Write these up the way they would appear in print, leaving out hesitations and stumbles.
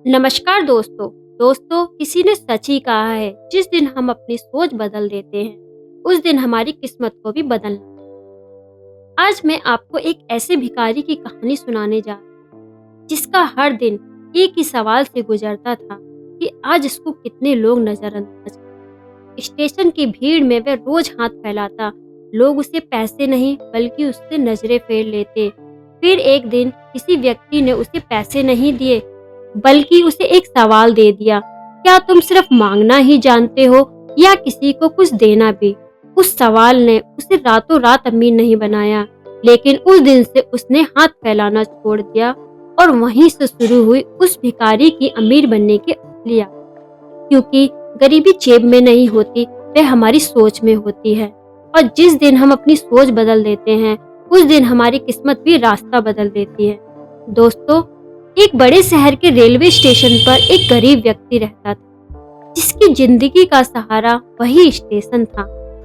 नमस्कार दोस्तों। किसी ने सच ही कहा है, जिस दिन हम अपनी सोच बदल देते हैं उस दिन हमारी किस्मत को भी बदलना। आज मैं आपको एक ऐसे भिखारी की कहानी सुनाने जा रही हूँ जिसका हर दिन एक ही सवाल से गुजरता था कि आज इसको कितने लोग नजरअंदाज करें। स्टेशन की भीड़ में वह रोज हाथ फैलाता, लोग उसे पैसे नहीं बल्कि उससे नजरें फेर लेते। फिर एक दिन किसी व्यक्ति ने उसे पैसे नहीं दिए बल्कि उसे एक सवाल दे दिया, क्या तुम सिर्फ मांगना ही जानते हो या किसी को कुछ देना भी? उस सवाल ने उसे रातों रात अमीर नहीं बनाया, लेकिन उस दिन से उसने हाथ फैलाना छोड़ दिया और वहीं से शुरू हुई उस भिखारी की अमीर बनने की असली यात्रा। क्योंकि गरीबी जेब में नहीं होती, वह हमारी सोच में होती है। और जिस दिन हम अपनी सोच बदल देते हैं उस दिन हमारी किस्मत भी रास्ता बदल देती है। दोस्तों, एक बड़े शहर के रेलवे स्टेशन पर एक गरीब व्यक्ति रहता था जिसकी जिंदगी का सहारा वही स्टेशन था।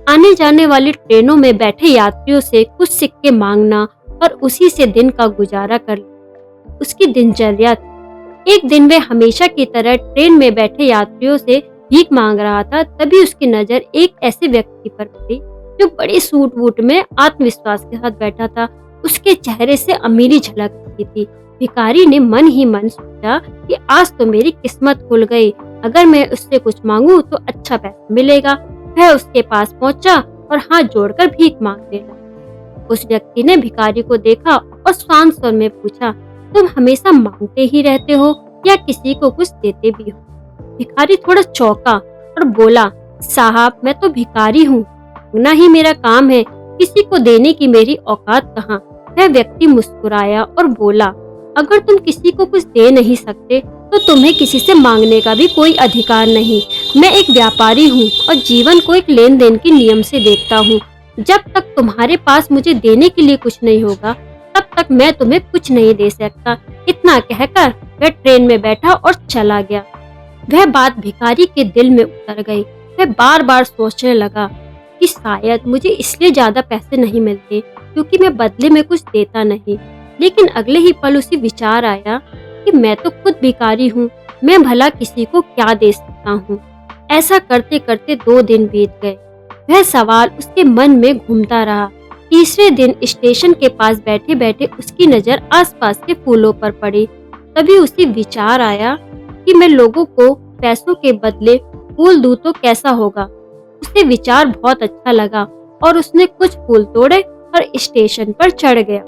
आने जाने वाली ट्रेनों में बैठे यात्रियों से कुछ सिक्के मांगना और उसी से दिन का गुजारा कर लेना उसकी दिनचर्या थी। एक दिन वह हमेशा की तरह ट्रेन में बैठे यात्रियों से भीख मांग रहा था। तभी उसकी नजर एक ऐसे व्यक्ति पर पड़ी जो बड़े सूट वूट में आत्मविश्वास के साथ बैठा था। उसके चेहरे से अमीरी झलक रही थी। भिखारी ने मन ही मन सोचा कि आज तो मेरी किस्मत खुल गई, अगर मैं उससे कुछ मांगू तो अच्छा पैसा मिलेगा। वह उसके पास पहुंचा और हाथ जोड़कर भीख मांगने लगा। उस व्यक्ति ने भिखारी को देखा और शांत स्वर में पूछा, तुम हमेशा मांगते ही रहते हो या किसी को कुछ देते भी हो? भिखारी थोड़ा चौंका और बोला, साहब, मैं तो भिखारी हूँ, मांगना ही मेरा काम है, किसी को देने की मेरी औकात कहाँ। वह व्यक्ति मुस्कुराया और बोला, अगर तुम किसी को कुछ दे नहीं सकते तो तुम्हें किसी से मांगने का भी कोई अधिकार नहीं। मैं एक व्यापारी हूँ और जीवन को एक लेन देन के नियम से देखता हूँ। जब तक तुम्हारे पास मुझे देने के लिए कुछ नहीं होगा तब तक मैं तुम्हें कुछ नहीं दे सकता। इतना कहकर वह ट्रेन में बैठा और चला गया। वह बात भिखारी के दिल में उतर गई। वह बार बार सोचने लगा कि शायद मुझे इसलिए ज्यादा पैसे नहीं मिलते क्योंकि मैं बदले में कुछ देता नहीं। लेकिन अगले ही पल उसे विचार आया कि मैं तो खुद भिखारी हूँ, मैं भला किसी को क्या दे सकता हूँ। ऐसा करते करते 2 दिन बीत गए। वह सवाल उसके मन में घूमता रहा। तीसरे दिन स्टेशन के पास बैठे बैठे उसकी नजर आसपास के फूलों पर पड़ी। तभी उसे विचार आया कि मैं लोगों को पैसों के बदले फूल दूं तो कैसा होगा। उसे विचार बहुत अच्छा लगा और उसने कुछ फूल तोड़े और स्टेशन पर चढ़ गया।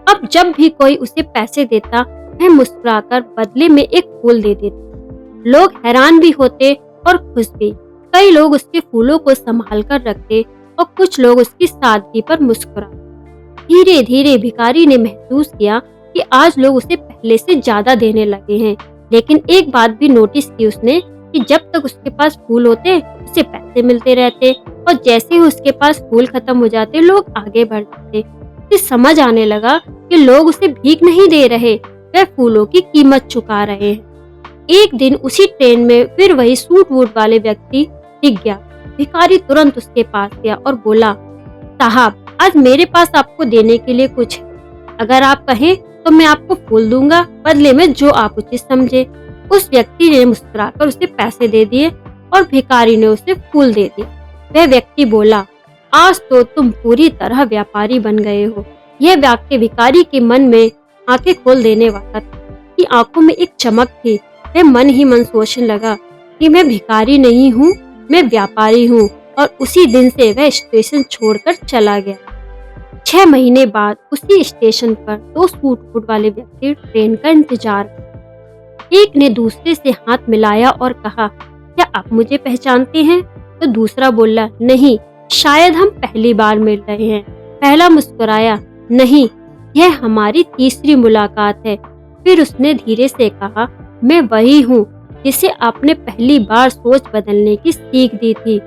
अब जब भी कोई उसे पैसे देता वह मुस्कुराकर बदले में एक फूल दे देता। लोग हैरान भी होते और खुश भी। कई लोग उसके फूलों को संभाल कर रखते और कुछ लोग उसकी सादगी पर मुस्कुराते। धीरे धीरे भिखारी ने महसूस किया कि आज लोग उसे पहले से ज्यादा देने लगे हैं। लेकिन एक बात भी नोटिस की उसने कि जब तक उसके पास फूल होते उसे पैसे मिलते रहते और जैसे ही उसके पास फूल खत्म हो जाते लोग आगे बढ़ जाते। उसे समझ आने लगा कि लोग उसे भीख नहीं दे रहे, वह फूलों की कीमत चुका रहे हैं। एक दिन उसी ट्रेन में फिर वही सूट वूट वाले व्यक्ति दिख गया। भिखारी तुरंत उसके पास गया और बोला, साहब, आज मेरे पास आपको देने के लिए कुछ है। अगर आप कहें तो मैं आपको फूल दूंगा, बदले में जो आप उचित समझे। उस व्यक्ति ने मुस्कुराकर उसे पैसे दे दिए और भिखारी ने उसे फूल दे दिए। वह व्यक्ति बोला, आज तो तुम पूरी तरह व्यापारी बन गए हो। यह वाक्य भिखारी के मन में आंखें खोल देने वाला था। कि आंखों में एक चमक थी। वह मन ही मन सोचने लगा कि मैं भिखारी नहीं हूँ, मैं व्यापारी हूँ। और उसी दिन से वह स्टेशन छोड़कर चला गया। 6 महीने बाद उसी स्टेशन पर 2 सूट बूट वाले व्यक्ति ट्रेन का इंतजार कर। एक ने दूसरे से हाथ मिलाया और कहा, क्या आप मुझे पहचानते हैं? तो दूसरा बोला, नहीं, शायद हम पहली बार मिल रहे हैं। पहला मुस्कुराया, नहीं, यह हमारी तीसरी मुलाकात है। फिर उसने धीरे से कहा, मैं वही हूँ जिसे आपने पहली बार सोच बदलने की सीख दी थी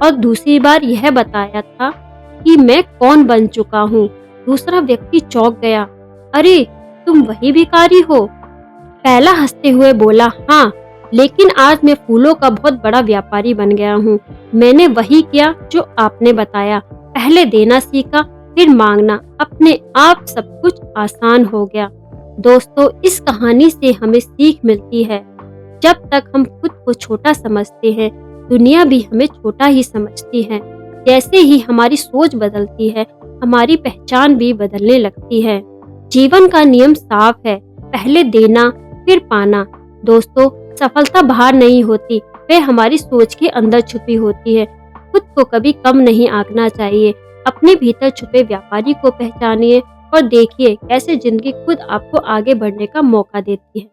और दूसरी बार यह बताया था कि मैं कौन बन चुका हूँ। दूसरा व्यक्ति चौंक गया, अरे, तुम वही भिखारी हो? पहला हंसते हुए बोला, हाँ, लेकिन आज मैं फूलों का बहुत बड़ा व्यापारी बन गया हूँ। मैंने वही किया जो आपने बताया, पहले देना सीखा, फिर मांगना। अपने आप सब कुछ आसान हो गया। दोस्तों, इस कहानी से हमें सीख मिलती है, जब तक हम खुद को छोटा समझते हैं, दुनिया भी हमें छोटा ही समझती है। जैसे ही हमारी सोच बदलती है, हमारी पहचान भी बदलने लगती है। जीवन का नियम साफ है, पहले देना फिर पाना। दोस्तों, सफलता बाहर नहीं होती, वह हमारी सोच के अंदर छुपी होती है। खुद को कभी कम नहीं आंकना चाहिए। अपने भीतर छुपे व्यापारी को पहचानिए और देखिए कैसे जिंदगी खुद आपको आगे बढ़ने का मौका देती है।